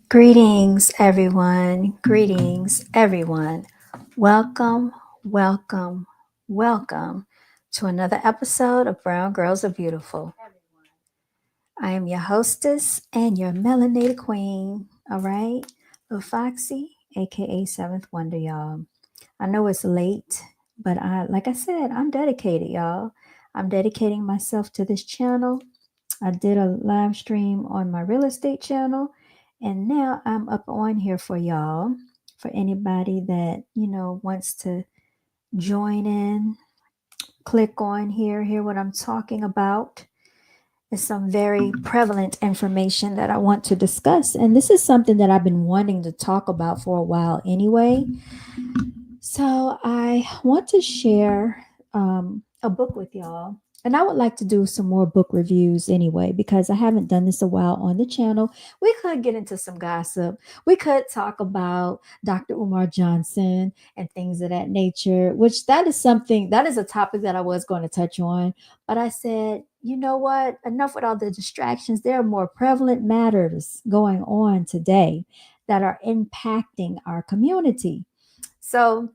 Greetings, everyone. Greetings, everyone. Welcome, welcome, welcome to another episode of Brown Girls Are Beautiful. I am your hostess and your melanated queen. All right, Lil Foxy, aka Seventh Wonder, y'all. I know it's late, but like I said, I'm dedicated, y'all. I'm dedicating myself to this channel. I did a live stream on my real estate channel, and now I'm up on here for y'all. For anybody that, wants to join in, click on here, hear what I'm talking about. It's some very prevalent information that I want to discuss. And this is something that I've been wanting to talk about for a while anyway. So I want to share a book with y'all. And I would like to do some more book reviews anyway, because I haven't done this a while on the channel. We could get into some gossip. We could talk about Dr. Umar Johnson and things of that nature, which that is a topic that I was going to touch on. But I said, you know what? Enough with all the distractions. There are more prevalent matters going on today that are impacting our community. So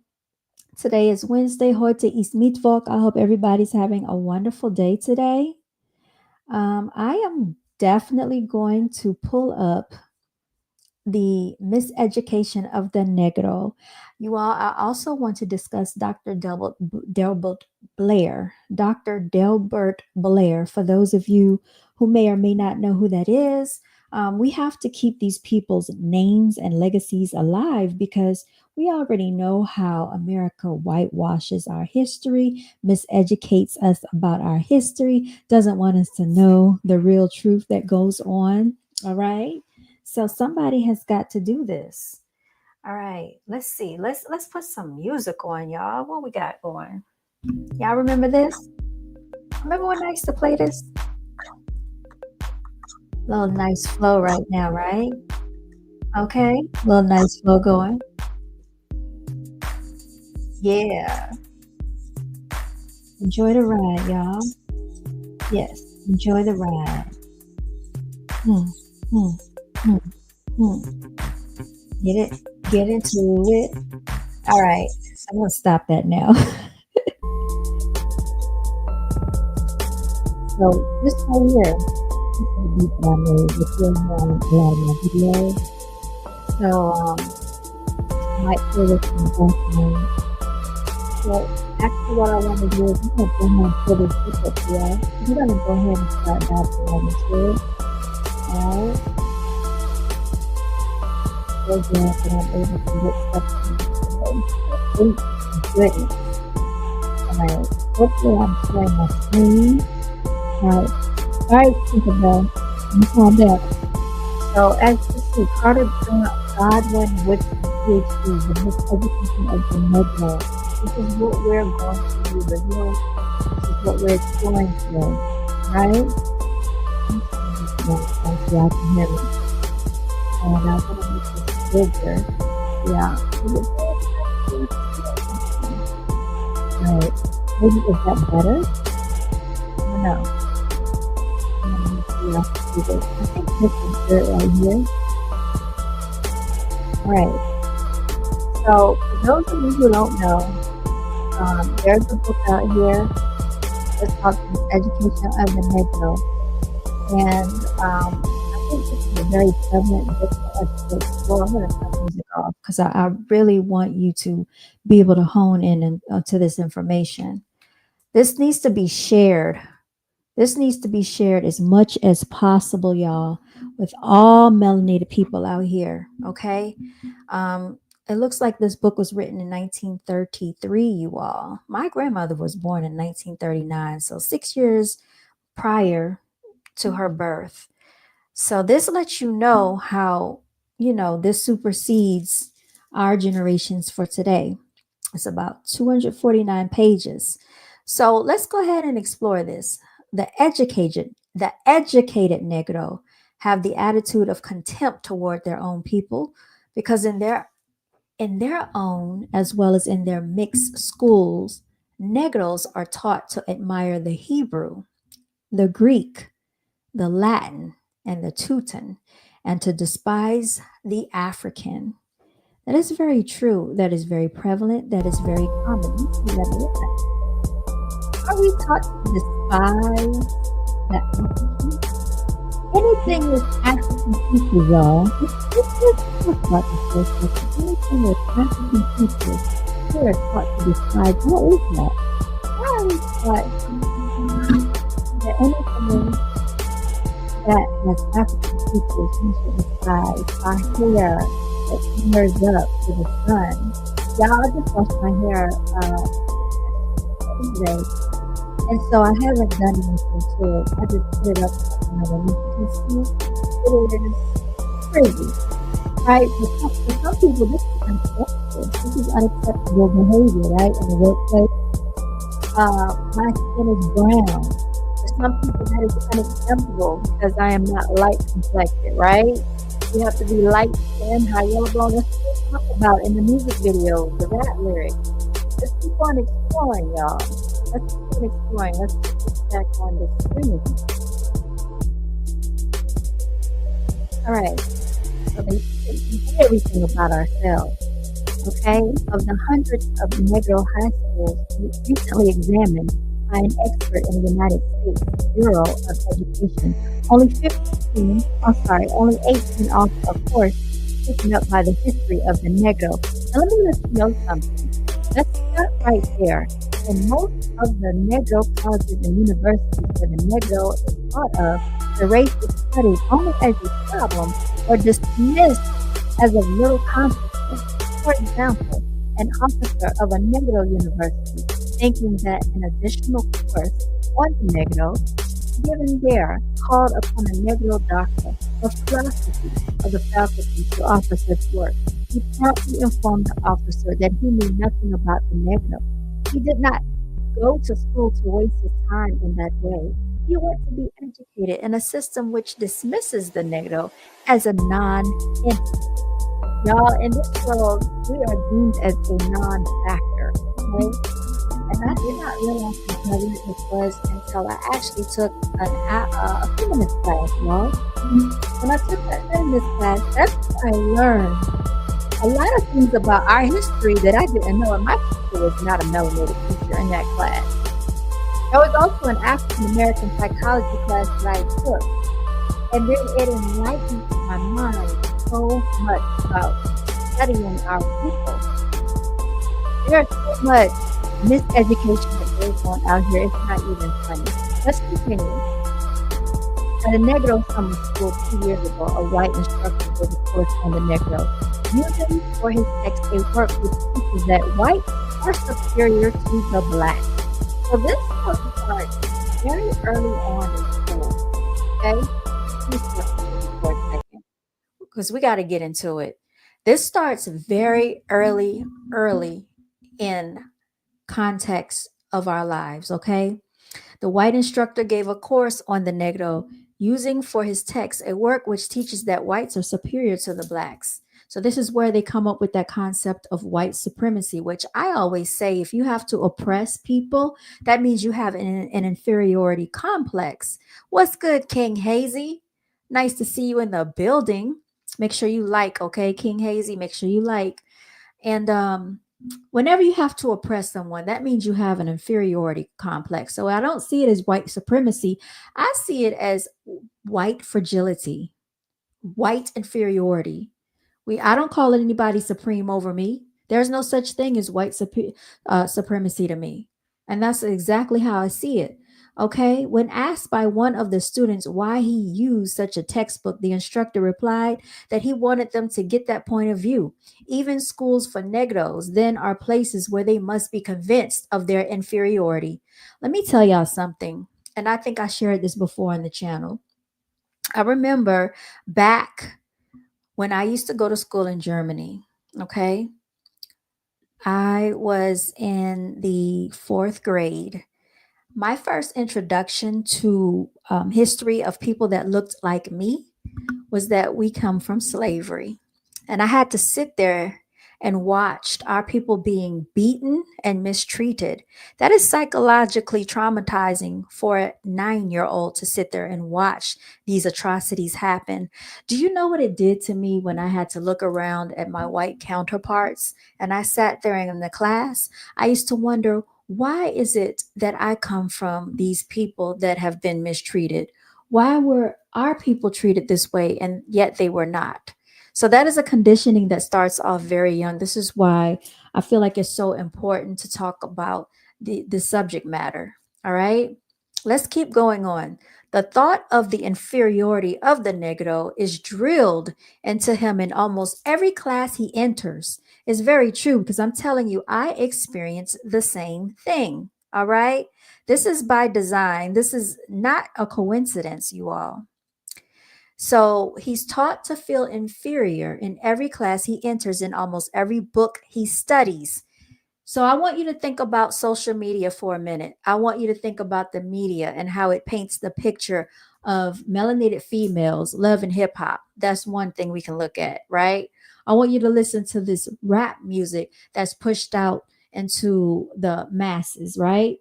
today is Wednesday. Heute ist Mittwoch. I hope everybody's having a wonderful day today. I am definitely going to pull up the miseducation of the Negro. You all, I also want to discuss Delbert Blair. Dr. Delbert Blair, for those of you who may or may not know who that is, we have to keep these people's names and legacies alive because we already know how America whitewashes our history, miseducates us about our history, doesn't want us to know the real truth that goes on. All right. So somebody has got to do this. All right, let's see. Let's put some music on, y'all. What we got going? Y'all remember this? Remember when I used to play this? Little nice flow right now, right? Okay, little nice flow going. Yeah. Enjoy the ride, y'all. Yes, enjoy the ride. Hmm, hmm, hmm, hmm. Get into it. All right, so I'm gonna stop that now. So this right here, this is the beat that I made with your on a lot of my videos. So I might play this in the background. So actually what I want to do is I'm gonna go ahead and pull this book up here. We're gonna go ahead and start diving right into it. Alright. So glad that I'm able to get stuff today. Goodness. Alright. Hopefully I'm sharing my screen. Alright. Alright, Tinkerbell. You calm down. So as you see, Carter Godwin Woodson, PhD, the miseducation of the Negro. This is what we're going to be reviewing. This is what we're exploring today, right? Hopefully I can hear me. And I'm going to make this bigger. Yeah. Right. Maybe is that better? I don't know. I think this is good right here. All right. So for those of you who don't know, there's a book out here. It's called Education of the Negro. And I think this is a very prevalent book for us to explore. I'm going to turn the music off because I really want you to be able to hone in to this information. This needs to be shared. This needs to be shared as much as possible, y'all, with all melanated people out here. Okay. It looks like this book was written in 1933, you all. My grandmother was born in 1939, so 6 years prior to her birth. So this lets you know how, this supersedes our generations for today. It's about 249 pages. So let's go ahead and explore this. The educated Negro have the attitude of contempt toward their own people because in their own as well as in their mixed schools, Negroes are taught to admire the Hebrew, the Greek, the Latin, and the Teuton. and to despise the African. That is very true. That is very prevalent. That is very common. You see that a lot. Are we taught to despise the African? Anything with African people, y'all. Let's talk about this for a second. Anything with African people, we are taught to despise. What is that? Why are we taught that anything that has African features we should despise? Our hair that flares up to the sun. Y'all, I just washed my hair today. And so I haven't done anything to it. I just put it up underneath the PC. It is crazy, right? For some people, this is unacceptable. This is unacceptable behavior, right? In the workplace, my skin is brown. For some people, that is unacceptable because I am not light complected, right? You have to be light skinned. How y'all gonna talk about in the music videos, the rap lyrics? Let's keep on exploring, y'all. Let's keep on exploring. Let's put this back on the screen. All right. So they say everything about ourselves. Okay? Of the hundreds of Negro high schools recently examined by an expert in the United States Bureau of Education, only 18 are, of course, taken up by the history of the Negro. Now, let me let you know something. Let's start right there. In most of the Negro colleges and universities where the Negro is thought of, the race is studied only as a problem or dismissed as of little consequence. For example, an officer of a Negro university thinking that an additional course on the Negro given there called upon a Negro doctor of philosophy of the faculty to offer such work. He promptly informed the officer that he knew nothing about the Negro. He did not go to school to waste his time in that way. He went to be educated in a system which dismisses the Negro as a non-entity. Y'all, in this world, we are deemed as a non-factor. Okay? And I did not realize how prevalent this was until I actually took a feminist class, y'all. When I took that feminist class, that's when I learned a lot of things about our history that I didn't know. And my teacher was not a melanated teacher in that class. There was also an African American psychology class that I took. And then it enlightened my mind so much about studying our people. There's so much miseducation that goes on out here. It's not even funny. Let's continue. At a Negro summer school 2 years ago, a white instructor gave a course on the Negro, using for his text a work which teaches that whites are superior to the blacks. So this starts very early on in school. Okay? Please stop for a second, because we got to get into it. This starts very early in context of our lives, okay? The white instructor gave a course on the Negro, using for his text a work which teaches that whites are superior to the blacks. So this is where they come up with that concept of white supremacy, which I always say, if you have to oppress people, that means you have an inferiority complex. What's good, King Hazy? Nice to see you in the building. Make sure you like, okay, King Hazy, make sure you like. And whenever you have to oppress someone, that means you have an inferiority complex. So I don't see it as white supremacy. I see it as white fragility, white inferiority. I don't call it anybody supreme over me. There's no such thing as white supremacy to me. And that's exactly how I see it. Okay. When asked by one of the students why he used such a textbook, the instructor replied that he wanted them to get that point of view. Even schools for Negros then are places where they must be convinced of their inferiority. Let me tell y'all something. And I think I shared this before on the channel. I remember back when I used to go to school in Germany, okay, I was in the 4th grade. My first introduction to history of people that looked like me was that we come from slavery. And I had to sit there and watched our people being beaten and mistreated. That is psychologically traumatizing for a 9-year old to sit there and watch these atrocities happen. Do you know what it did to me when I had to look around at my white counterparts and I sat there in the class? I used to wonder, why is it that I come from these people that have been mistreated? Why were our people treated this way and yet they were not? So that is a conditioning that starts off very young. This is why I feel like it's so important to talk about the subject matter. All right. Let's keep going on. The thought of the inferiority of the Negro is drilled into him in almost every class he enters. It's very true because I'm telling you, I experience the same thing. All right. This is by design. This is not a coincidence, you all. So he's taught to feel inferior in every class he enters, in almost every book he studies. So I want you to think about social media for a minute. I want you to think about the media and how it paints the picture of melanated females loving hip hop. That's one thing we can look at, right? I want you to listen to this rap music that's pushed out into the masses, right?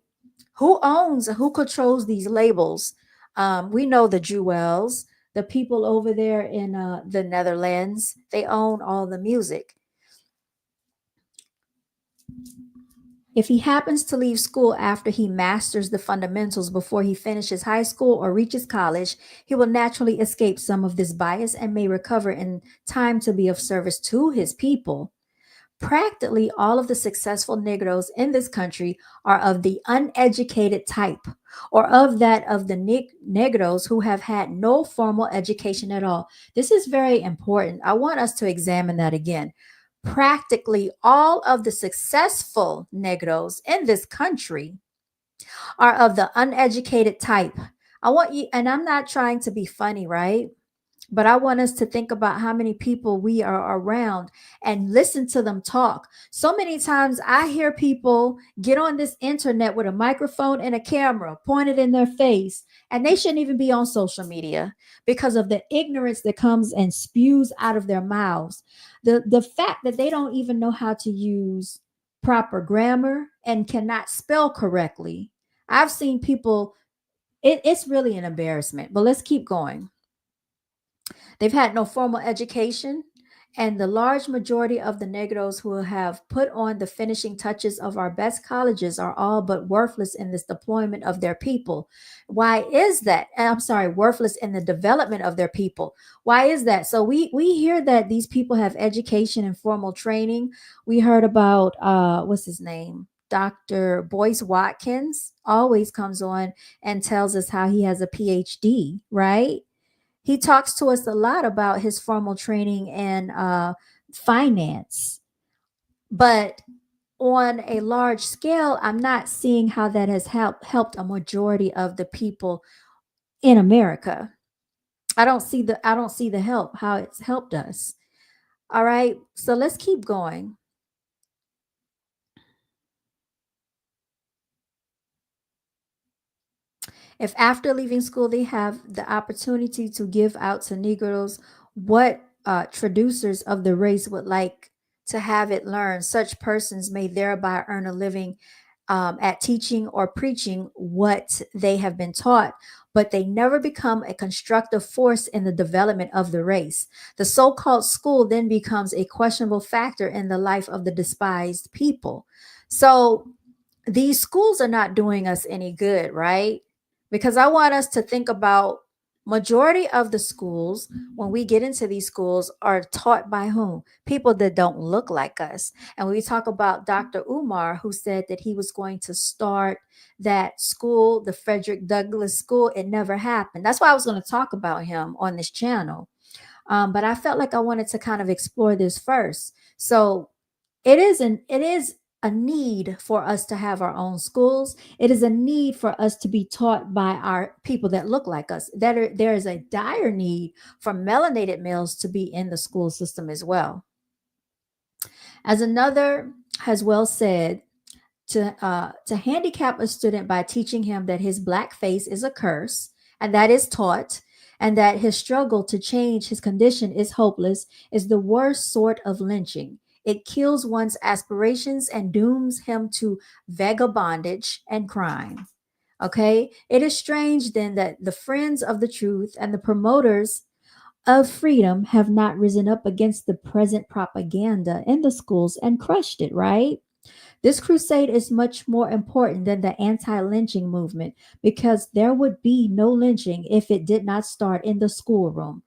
Who controls these labels? We know the Jewels, the people over there in the Netherlands, they own all the music. If he happens to leave school after he masters the fundamentals before he finishes high school or reaches college, he will naturally escape some of this bias and may recover in time to be of service to his people. Practically all of the successful Negroes in this country are of the uneducated type, or of that of the Negroes who have had no formal education at all. This is very important. I want us to examine that again. Practically all of the successful Negroes in this country are of the uneducated type. I want you, and I'm not trying to be funny, right? But I want us to think about how many people we are around and listen to them talk. So many times I hear people get on this internet with a microphone and a camera pointed in their face, and they shouldn't even be on social media because of the ignorance that comes and spews out of their mouths. The fact that they don't even know how to use proper grammar and cannot spell correctly. I've seen people, it's really an embarrassment, but let's keep going. They've had no formal education, and the large majority of the Negroes who have put on the finishing touches of our best colleges are all but worthless in this deployment of their people. Why is that? I'm sorry, worthless in the development of their people. Why is that? So we hear that these people have education and formal training. We heard about what's his name? Dr. Boyce Watkins always comes on and tells us how he has a PhD, right? He talks to us a lot about his formal training in finance. But on a large scale, I'm not seeing how that has helped a majority of the people in America. I don't see the help, how it's helped us. All right. So let's keep going. If after leaving school they have the opportunity to give out to Negroes what traducers of the race would like to have it learned, such persons may thereby earn a living at teaching or preaching what they have been taught, but they never become a constructive force in the development of the race. The so called school then becomes a questionable factor in the life of the despised people. So these schools are not doing us any good, right? Because I want us to think about majority of the schools when we get into these schools are taught by whom? People that don't look like us. And we talk about Dr. Umar, who said that he was going to start that school, the Frederick Douglass School. It never happened. That's why I was going to talk about him on this channel. But I felt like I wanted to kind of explore this first. So it is a need for us to have our own schools. It is a need for us to be taught by our people that look like us. There is a dire need for melanated males to be in the school system as well. As another has well said, to handicap a student by teaching him that his black face is a curse, and that is taught, and that his struggle to change his condition is hopeless, is the worst sort of lynching. It kills one's aspirations and dooms him to vagabondage and crime. Okay? It is strange then that the friends of the truth and the promoters of freedom have not risen up against the present propaganda in the schools and crushed it, right? This crusade is much more important than the anti lynching movement because there would be no lynching if it did not start in the schoolroom.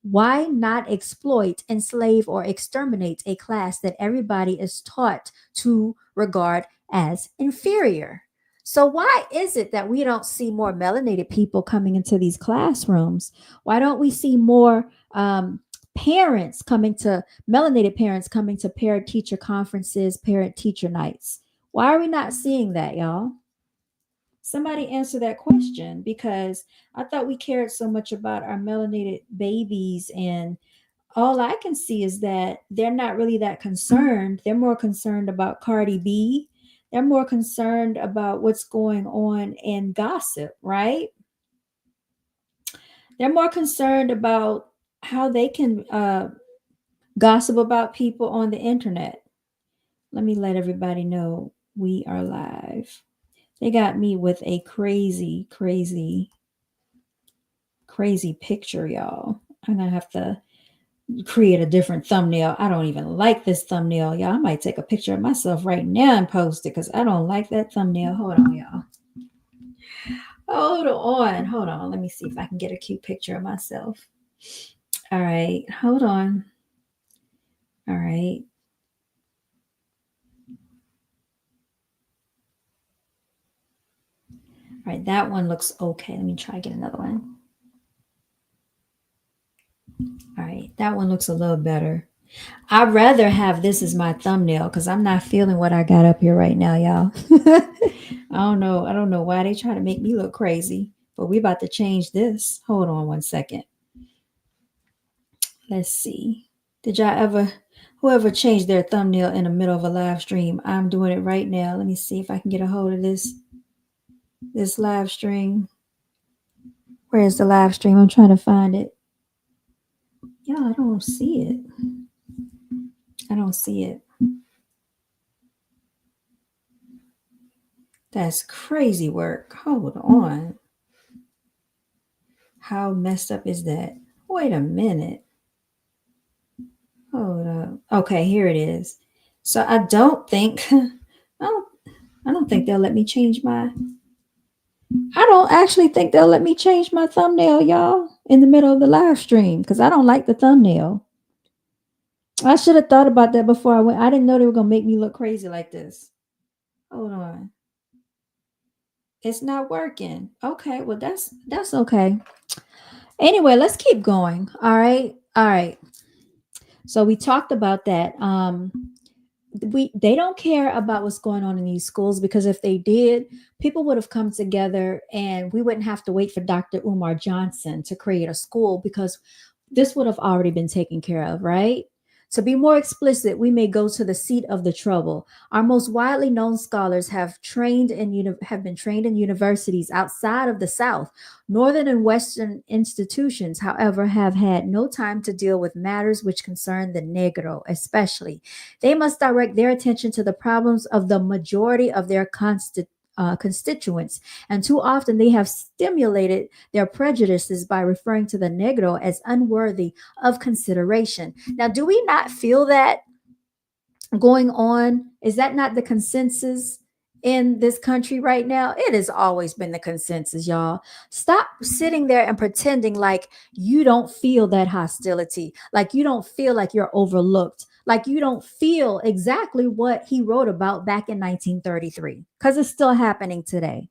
Why not exploit, enslave, or exterminate a class that everybody is taught to regard as inferior? So, why is it that we don't see more melanated people coming into these classrooms? Why don't we see more parents coming to melanated parents coming to parent teacher conferences, parent teacher nights? Why are we not seeing that, y'all? Somebody answer that question because I thought we cared so much about our melanated babies, and all I can see is that they're not really that concerned. They're more concerned about Cardi B. They're more concerned about what's going on in gossip, right? They're more concerned about how they can gossip about people on the internet. Let me let everybody know we are live. They got me with a crazy, crazy, crazy picture, y'all. I'm gonna have to create a different thumbnail. I don't even like this thumbnail, y'all. I might take a picture of myself right now and post it because I don't like that thumbnail. Hold on, y'all. Hold on. Let me see if I can get a cute picture of myself. All right, hold on. All right. All right, that one looks okay. Let me try get another one. All right, that one looks a little better. I'd rather have this as my thumbnail because I'm not feeling what I got up here right now, y'all. I don't know. I don't know why they try to make me look crazy, but we about to change this. Hold on one second. Let's see. Did y'all ever, whoever changed their thumbnail in the middle of a live stream? I'm doing it right now. Let me see if I can get a hold of this live stream. Where is the live stream? I'm trying to find it. Y'all, I don't see it. I don't see it. That's crazy work. Hold on. How messed up is that? Wait a minute. Hold up. Okay, here it is. So I don't think I don't think they'll let me change my I don't actually think they'll let me change my thumbnail, y'all, in the middle of the live stream because I don't like the thumbnail. I should have thought about that before I went. I didn't know they were gonna make me look crazy like this. Hold on. It's not working. Okay, well that's okay. Anyway, let's keep going. All right. All right. So we talked about that. They don't care about what's going on in these schools because if they did, people would have come together and we wouldn't have to wait for Dr. Umar Johnson to create a school because this would have already been taken care of, right? To be more explicit, we may go to the seat of the trouble. Our most widely known scholars have been trained in universities outside of the South. Northern and Western institutions, however, have had no time to deal with matters which concern the Negro, especially. They must direct their attention to the problems of the majority of their constituents, and too often they have stimulated their prejudices by referring to the Negro as unworthy of consideration. Now, do we not feel that going on? Is that not the consensus in this country right now? It has always been the consensus, y'all. Stop sitting there and pretending like you don't feel that hostility, like you don't feel like you're overlooked, like you don't feel exactly what he wrote about back in 1933, because it's still happening today.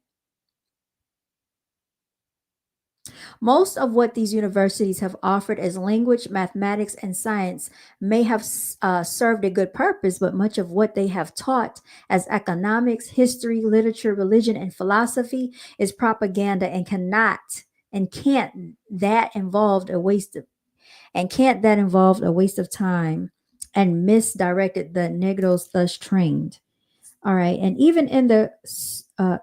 Most of what these universities have offered as language, mathematics, and science may have served a good purpose, but much of what they have taught as economics, history, literature, religion, and philosophy is propaganda and can't that involved a waste of time and misdirected the Negroes thus trained. All right. And even in the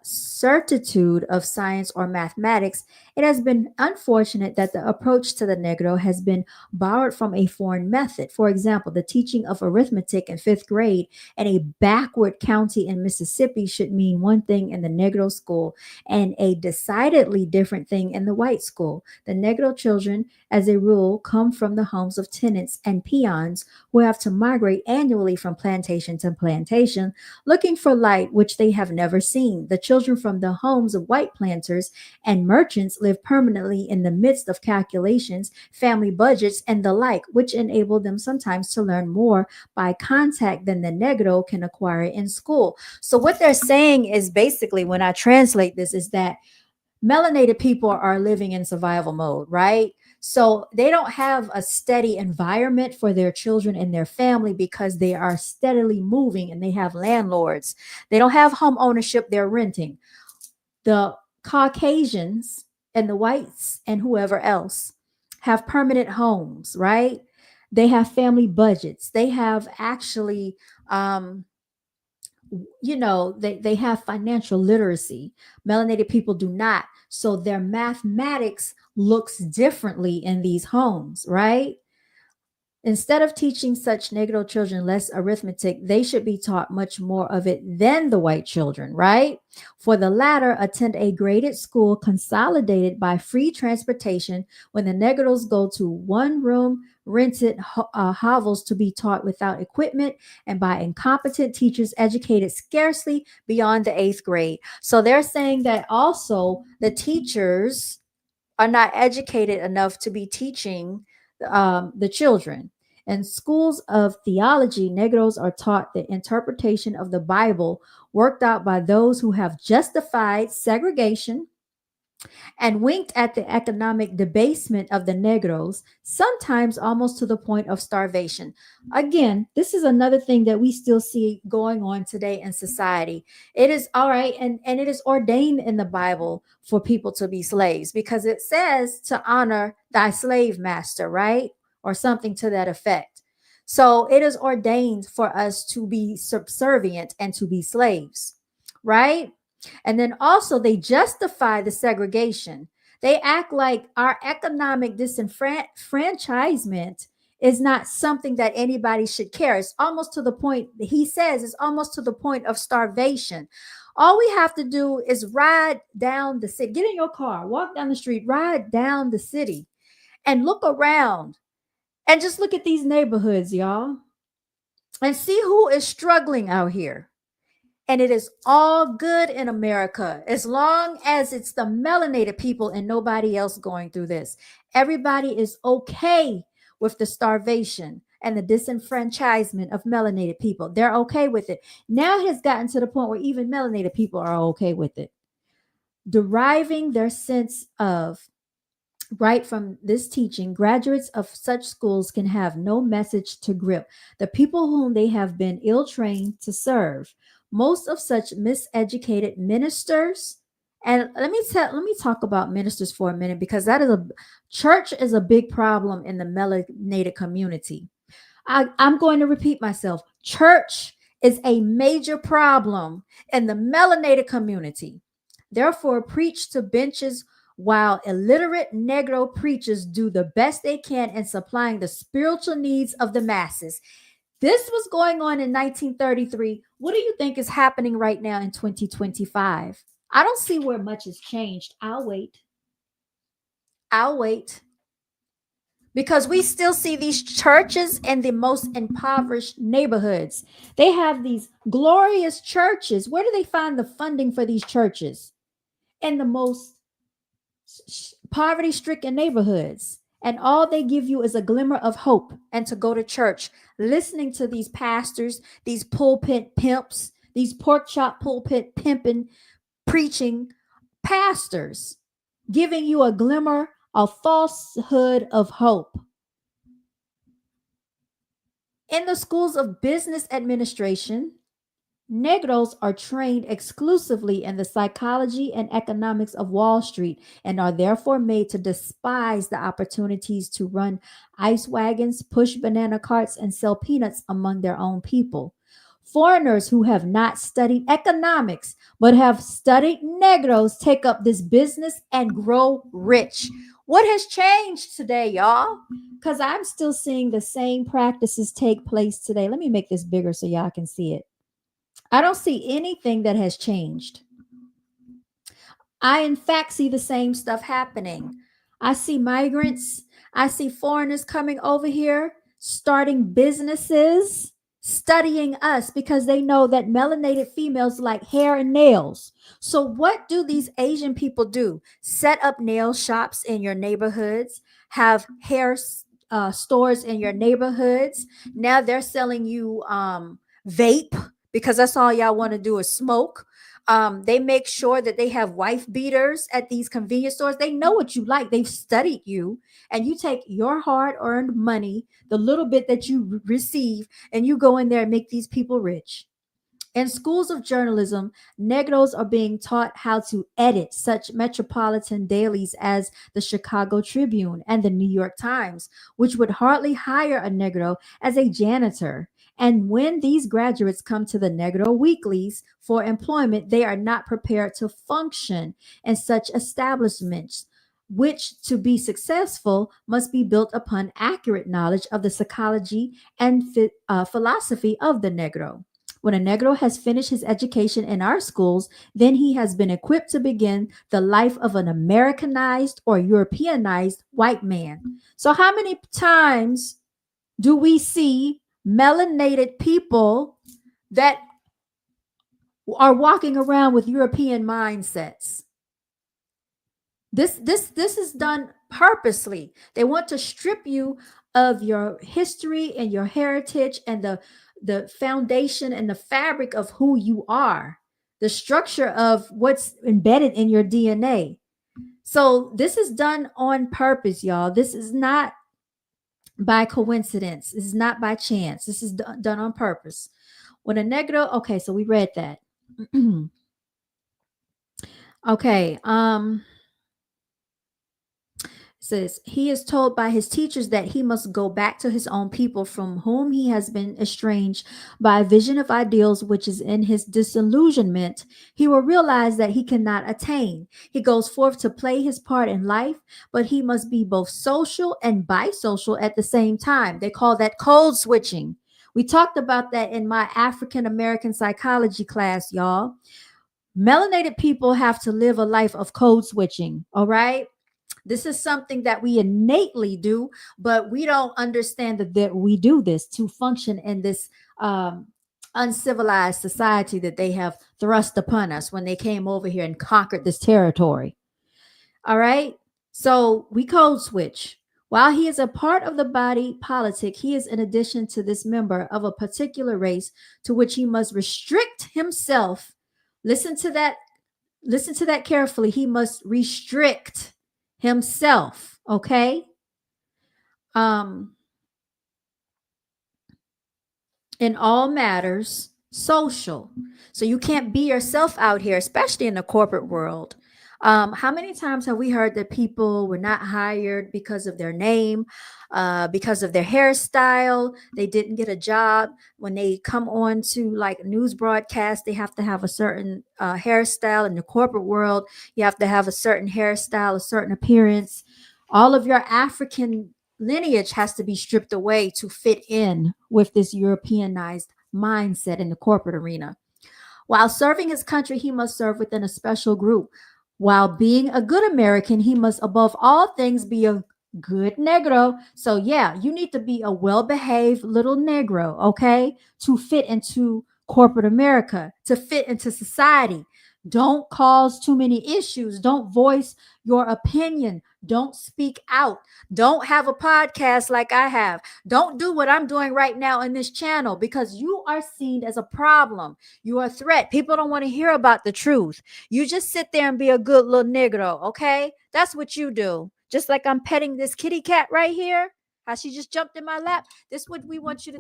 certitude of science or mathematics, it has been unfortunate that the approach to the Negro has been borrowed from a foreign method. For example, the teaching of arithmetic in fifth grade in a backward county in Mississippi should mean one thing in the Negro school and a decidedly different thing in the white school. The Negro children, as a rule, come from the homes of tenants and peons who have to migrate annually from plantation to plantation looking for light which they have never seen. The children from the homes of white planters and merchants live permanently in the midst of calculations, family budgets, and the like, which enable them sometimes to learn more by contact than the Negro can acquire in school. So, what they're saying is basically, when I translate this, is that melanated people are living in survival mode, right? So they don't have a steady environment for their children and their family because they are steadily moving and they have landlords. They don't have home ownership, they're renting. The Caucasians and the whites and whoever else have permanent homes, right? They have family budgets. They have actually they have financial literacy. Melanated people do not. So their mathematics looks differently in these homes, right? Instead of teaching such Negro children less arithmetic, they should be taught much more of it than the white children, right? For the latter, attend a graded school consolidated by free transportation when the Negros go to one room rented hovels to be taught without equipment and by incompetent teachers educated scarcely beyond the eighth grade. So they're saying that also the teachers are not educated enough to be teaching the children. In schools of theology, Negroes are taught the interpretation of the Bible worked out by those who have justified segregation and winked at the economic debasement of the Negros, sometimes almost to the point of starvation. Again, this is another thing that we still see going on today in society. It is all right, and it is ordained in the Bible for people to be slaves because it says to honor thy slave master, right? Or something to that effect. So it is ordained for us to be subservient and to be slaves, right? And then also they justify the segregation. They act like our economic disenfranchisement is not something that anybody should care. It's almost to the point, he says, it's almost to the point of starvation. All we have to do is ride down the city, get in your car, walk down the street, ride down the city, and look around and just look at these neighborhoods, y'all, and see who is struggling out here. And it is all good in America as long as it's the melanated people and nobody else going through this. Everybody is okay with the starvation and the disenfranchisement of melanated people. They're okay with it. Now it has gotten to the point where even melanated people are okay with it. Deriving their sense of right from this teaching, graduates of such schools can have no message to grip the people whom they have been ill trained to serve. Most of such miseducated ministers, and let me talk about ministers for a minute because that is a church is a big problem in the melanated community. I'm going to repeat myself. Church is a major problem in the melanated community. Therefore, preach to benches while illiterate Negro preachers do the best they can in supplying the spiritual needs of the masses. This was going on in 1933. What do you think is happening right now in 2025? I don't see where much has changed. I'll wait. I'll wait. Because we still see these churches in the most impoverished neighborhoods. They have these glorious churches. Where do they find the funding for these churches? In the most poverty stricken neighborhoods. And all they give you is a glimmer of hope and to go to church, listening to these pastors, these pulpit pimps, these pork chop pulpit pimping, preaching pastors, giving you a glimmer of falsehood of hope. In the schools of business administration, Negroes are trained exclusively in the psychology and economics of Wall Street and are therefore made to despise the opportunities to run ice wagons, push banana carts, and sell peanuts among their own people. Foreigners who have not studied economics but have studied Negros take up this business and grow rich. What has changed today, y'all? Because I'm still seeing the same practices take place today. Let me make this bigger so y'all can see it. I don't see anything that has changed. I, in fact, see the same stuff happening. I see migrants, I see foreigners coming over here, starting businesses, studying us because they know that melanated females like hair and nails. So, what do these Asian people do? Set up nail shops in your neighborhoods, have hair stores in your neighborhoods. Now they're selling you vape because that's all y'all want to do is smoke. They make sure that they have wife beaters at these convenience stores. They know what you like. They've studied you, and you take your hard-earned money, the little bit that you receive, and you go in there and make these people rich. In schools of journalism, Negros are being taught how to edit such metropolitan dailies as the Chicago Tribune and the New York Times, which would hardly hire a Negro as a janitor. And when these graduates come to the Negro weeklies for employment, they are not prepared to function in such establishments, which, to be successful, must be built upon accurate knowledge of the psychology and philosophy of the Negro. When a Negro has finished his education in our schools, then he has been equipped to begin the life of an Americanized or Europeanized white man. So, how many times do we see melanated people that are walking around with European mindsets? This is done purposely. They want to strip you of your history and your heritage and the foundation and the fabric of who you are, the structure of what's embedded in your DNA. So this is done on purpose, y'all. This is not by coincidence. This is not by chance. This is done on purpose. When a negro, okay, so we read that. Okay, says he is told by his teachers that he must go back to his own people from whom he has been estranged by a vision of ideals which is in his disillusionment. He will realize that he cannot attain. He goes forth to play his part in life, but he must be both social and bisocial at the same time. They call that code switching. We talked about that in my African American psychology class, y'all. Melanated people have to live a life of code switching, all right? This is something that we innately do, but we don't understand that we do this to function in this uncivilized society that they have thrust upon us when they came over here and conquered this territory. All right. So we code switch. While he is a part of the body politic, he is in addition to this member of a particular race to which he must restrict himself. Listen to that. Listen to that carefully. He must restrict himself. Okay. Um, in all matters social. So you can't be yourself out here, especially in the corporate world. How many times have we heard that people were not hired because of their name, because of their hairstyle? They didn't get a job. When they come on to like news broadcast, they have to have a certain hairstyle. In the corporate world, you have to have a certain hairstyle, a certain appearance. All of your African lineage has to be stripped away to fit in with this Europeanized mindset in the corporate arena. While serving his country, he must serve within a special group. While being a good American, he must, above all things, be a good Negro. So, yeah, you need to be a well behaved little Negro, okay, to fit into corporate America, to fit into society. Don't cause too many issues. Don't voice your opinion. Don't speak out. Don't have a podcast like I have. Don't do what I'm doing right now in this channel because you are seen as a problem. You are a threat. People don't want to hear about the truth. You just sit there and be a good little Negro, okay? That's what you do. Just like I'm petting this kitty cat right here, how she just jumped in my lap. This is what we want you to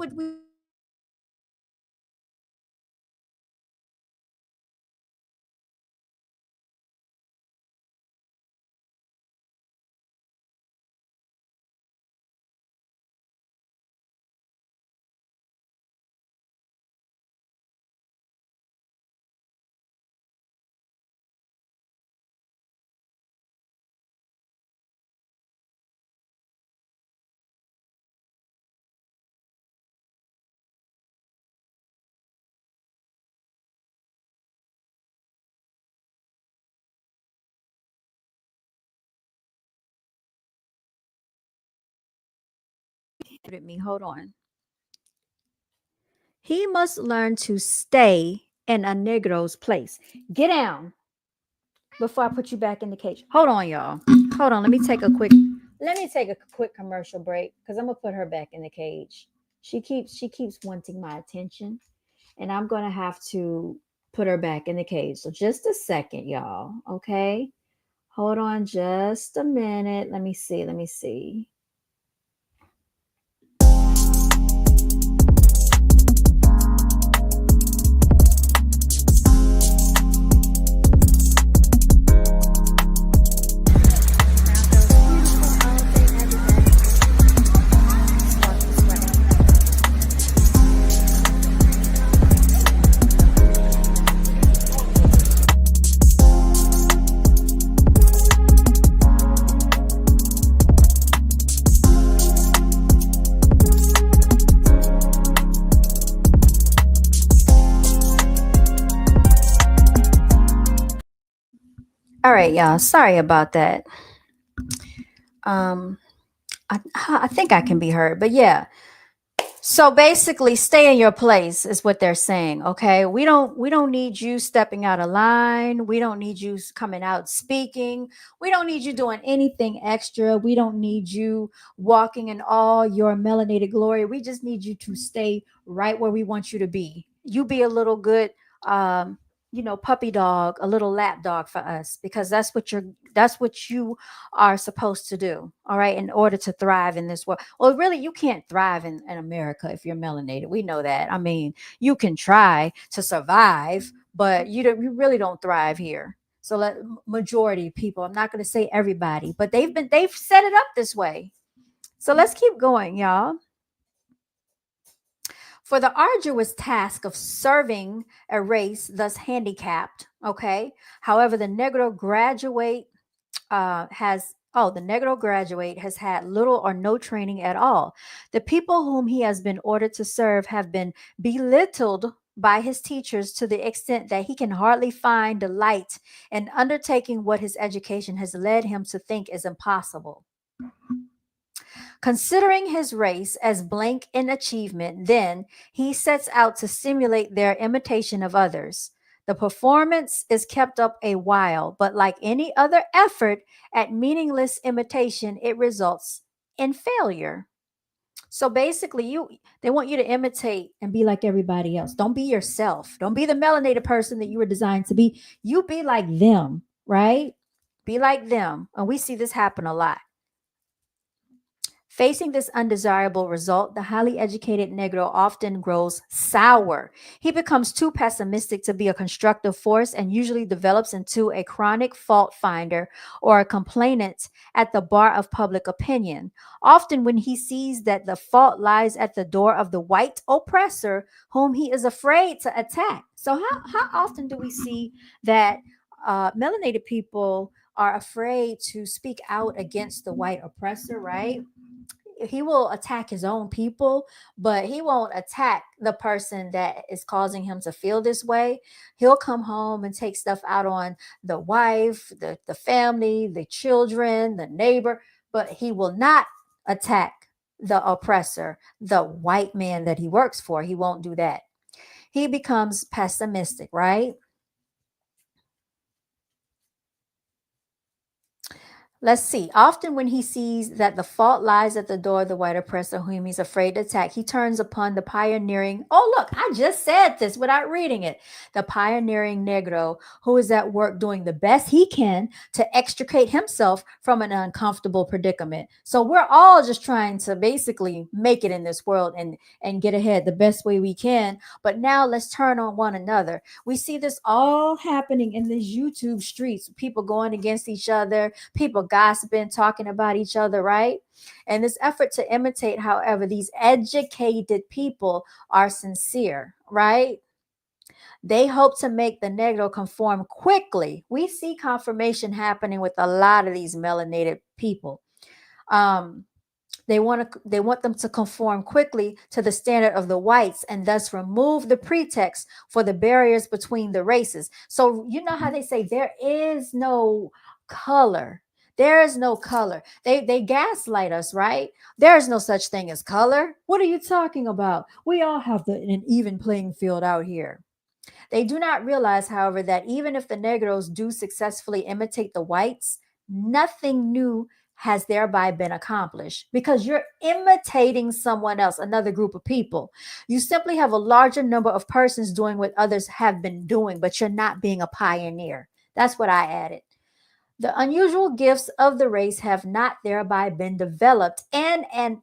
Me, hold on. He must learn to stay in a Negro's place. Get down before I put you back in the cage. Hold on, y'all. Hold on. Let me take a quick commercial break because I'm gonna put her back in the cage. She keeps wanting my attention, and I'm gonna have to put her back in the cage. So just a second, y'all. Okay. Hold on just a minute. Let me see. Let me see. All right, y'all. Sorry about that. Um, I think I can be heard, but yeah. So basically, stay in your place is what they're saying. Okay, we don't need you stepping out of line. We don't need you coming out speaking. We don't need you doing anything extra. We don't need you walking in all your melanated glory. We just need you to stay right where we want you to be. You be a little good, um, puppy dog, a little lap dog for us, because that's what you are supposed to do. All right, in order to thrive in this world. Well, really, you can't thrive in America if you're melanated. We know that. I mean, you can try to survive, but you really don't thrive here. So let majority of people, I'm not going to say everybody, but they've set it up this way. So let's keep going, y'all. For the arduous task of serving a race thus handicapped, okay. However, the Negro graduate has had little or no training at all. The people whom he has been ordered to serve have been belittled by his teachers to the extent that he can hardly find delight in undertaking what his education has led him to think is impossible. Considering his race as blank in achievement, then he sets out to simulate their imitation of others. The performance is kept up a while, but like any other effort at meaningless imitation, it results in failure. So basically, they want you to imitate and be like everybody else. Don't be yourself. Don't be the melanated person that you were designed to be. You be like them, right? Be like them. And we see this happen a lot. Facing this undesirable result, the highly educated Negro often grows sour. He becomes too pessimistic to be a constructive force and usually develops into a chronic fault finder or a complainant at the bar of public opinion. Often, when he sees that the fault lies at the door of the white oppressor, whom he is afraid to attack. So, how often do we see that melanated people are afraid to speak out against the white oppressor, right? He will attack his own people, but he won't attack the person that is causing him to feel this way. He'll come home and take stuff out on the wife, the family, the children, the neighbor, but he will not attack the oppressor, the white man that he works for. He won't do that. He becomes pessimistic, right? Let's see. Often, when he sees that the fault lies at the door of the white oppressor whom he's afraid to attack, he turns upon the pioneering. Oh, look, I just said this without reading it. The pioneering Negro who is at work doing the best he can to extricate himself from an uncomfortable predicament. So we're all just trying to basically make it in this world and get ahead the best way we can. But now let's turn on one another. We see this all happening in these YouTube streets. People going against each other, people gossiping, talking about each other, right? And this effort to imitate, however, these educated people are sincere, right? They hope to make the Negro conform quickly. We see confirmation happening with a lot of these melanated people. Um, they want them to conform quickly to the standard of the whites and thus remove the pretext for the barriers between the races. So you know how they say there is no color. There is no color. They gaslight us, right? There is no such thing as color. What are you talking about? We all have an even playing field out here. They do not realize, however, that even if the Negroes do successfully imitate the whites, nothing new has thereby been accomplished because you're imitating someone else, another group of people. You simply have a larger number of persons doing what others have been doing, but you're not being a pioneer. That's what I added. The unusual gifts of the race have not thereby been developed, and an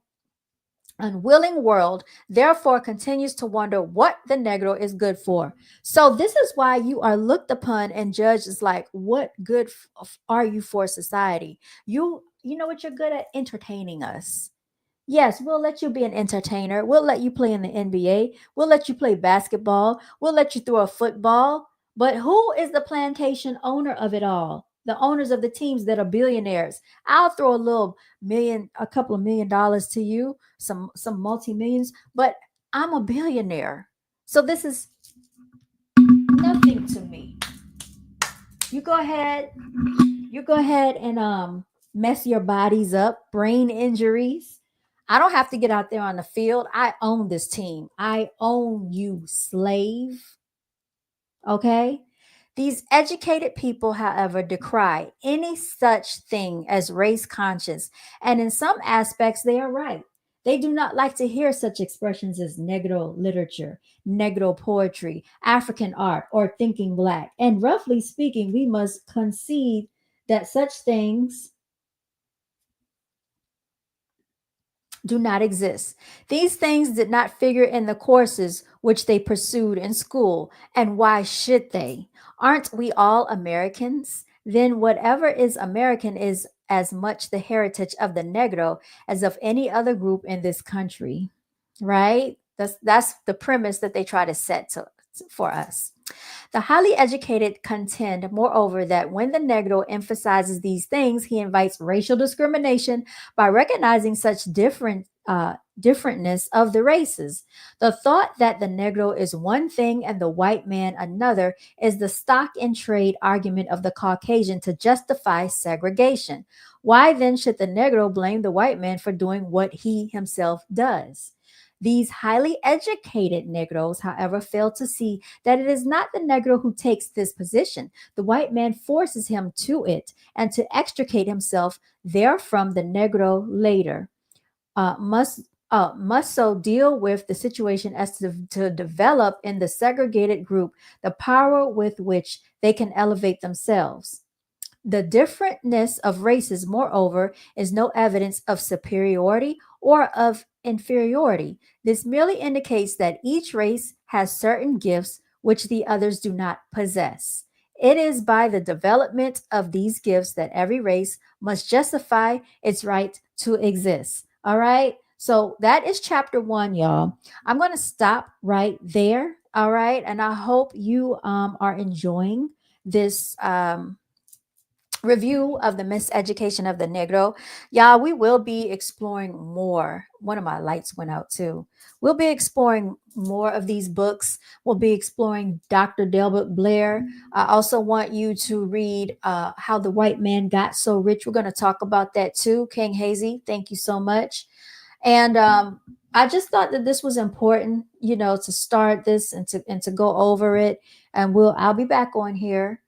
unwilling world therefore continues to wonder what the Negro is good for. So this is why you are looked upon and judged as like, what good are you for society? You know what you're good at? Entertaining us. Yes, we'll let you be an entertainer. We'll let you play in the NBA. We'll let you play basketball. We'll let you throw a football. But who is the plantation owner of it all? The owners of the teams that are billionaires. I'll throw a couple of $1 million to you, some multi millions, but I'm a billionaire. So this is nothing to me. You go ahead, and mess your bodies up, brain injuries. I don't have to get out there on the field. I own this team. I own you, slave. Okay? These educated people, however, decry any such thing as race conscience, and in some aspects, they are right. They do not like to hear such expressions as Negro literature, Negro poetry, African art, or thinking black. And roughly speaking, we must concede that such things do not exist. These things did not figure in the courses which they pursued in school. And why should they? Aren't we all Americans? Then whatever is American is as much the heritage of the Negro as of any other group in this country. Right? That's the premise that they try to set for us. The highly educated contend, moreover, that when the Negro emphasizes these things, he invites racial discrimination by recognizing such differentness of the races. The thought that the Negro is one thing and the white man another is the stock in trade argument of the Caucasian to justify segregation. Why then should the Negro blame the white man for doing what he himself does? These highly educated Negroes, however, fail to see that it is not the Negro who takes this position. The white man forces him to it, and to extricate himself therefrom, the Negro later must so deal with the situation as to develop in the segregated group the power with which they can elevate themselves. The differentness of races, moreover, is no evidence of superiority or of inferiority. This merely indicates that each race has certain gifts which the others do not possess. It is by the development of these gifts that every race must justify its right to exist. All right. So that is chapter 1, y'all. I'm going to stop right there. All right. And I hope you are enjoying this review of the miseducation of the Negro. Y'all, we will be exploring more. One of my lights went out too. We'll be exploring more of these books. We'll be exploring Dr. Delbert Blair. I also want you to read How the White Man Got So Rich. We're going to talk about that too. King Hazy, thank you so much. And I just thought that this was important, to start this and to go over it. And I'll be back on here.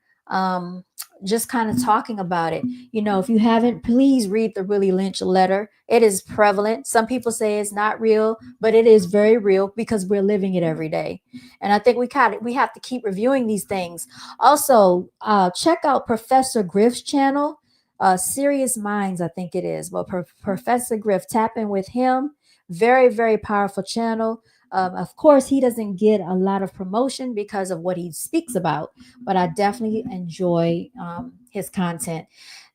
Just kind of talking about it. If you haven't, please read the Willie Lynch letter. It is prevalent. Some people say it's not real, but it is very real because we're living it every day. And I think we have to keep reviewing these things. Also, check out Professor Griff's channel, Serious Minds, I think it is. Well, Professor Griff, tap in with him. Very, very powerful channel. Of course, he doesn't get a lot of promotion because of what he speaks about, but I definitely enjoy his content.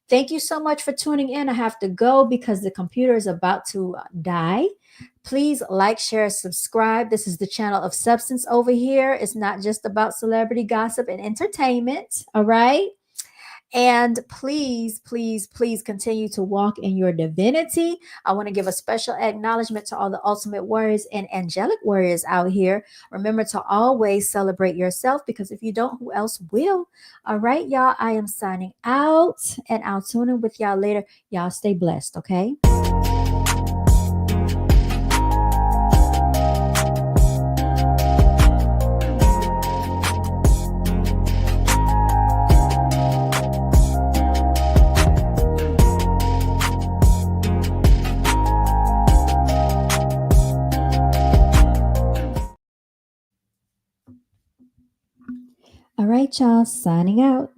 Thank you so much for tuning in. I have to go because the computer is about to die. Please like, share, subscribe. This is the channel of substance over here. It's not just about celebrity gossip and entertainment. All right. And please, please, please continue to walk in your divinity. I want to give a special acknowledgement to all the ultimate warriors and angelic warriors out here. Remember to always celebrate yourself, because if you don't, who else will? All right, y'all. I am signing out, and I'll tune in with y'all later. Y'all stay blessed, okay? All right, y'all. Signing out.